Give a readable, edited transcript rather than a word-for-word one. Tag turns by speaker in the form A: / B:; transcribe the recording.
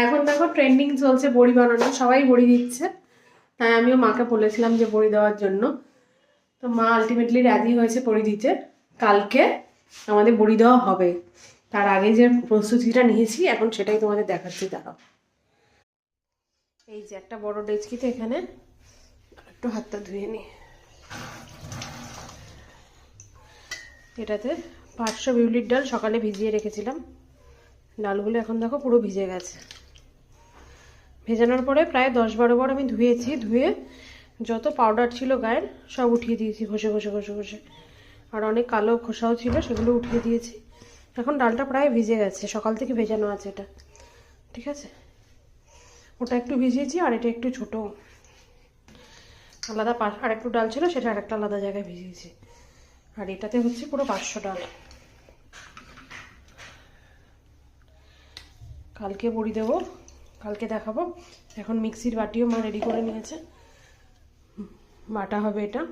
A: এখন দেখো ট্রেন্ডিং চলছে বড়ি বানানো, সবাই বড়ি দিচ্ছে। তাই আমিও মাকে বলেছিলাম যে বড়ি দেওয়ার জন্য। তো মা আলটিমেটলি রাজি হয়েছে বড়ি দিতে। কালকে আমাদের বড়ি দেওয়া হবে। তার আগে যে প্রস্তুতিটা নিয়েছি এখন সেটাই তোমাদের দেখাচ্ছি। দাঁড়াও, এই যে একটা বড় ডেচকিতে এখানে একটু হাতটা ধুয়ে নিই। এটাতে 500 বিউলির ডাল সকালে ভিজিয়ে রেখেছিলাম। ডালগুলো এখন দেখো পুরো ভিজে গেছে। ভেজানোর পরে প্রায় 10-12 বার আমি ধুয়েছি। ধুয়ে যত পাউডার ছিল গায়ের সব উঠিয়ে দিয়েছি ঘষে ঘষে ঘষে ঘষে। আর অনেক কালো খোসাও ছিল, সেগুলো উঠিয়ে দিয়েছি। এখন ডালটা প্রায় ভিজে গেছে, সকাল থেকে ভেজানো আছে এটা। ঠিক আছে, ওটা একটু ভিজিয়েছি আর এটা একটু ছোটো আলাদা আর একটু ডাল ছিল, সেটা আরেকটা আলাদা জায়গায় ভিজিয়েছি। আর এটাতে হচ্ছে পুরো 500 ডাল। কালকে বড়ি দেবো, কালকে দেখাবো। এখন মিক্সির বাটিও মা রেডি করে নিয়েছে, বাটা হবে এটা।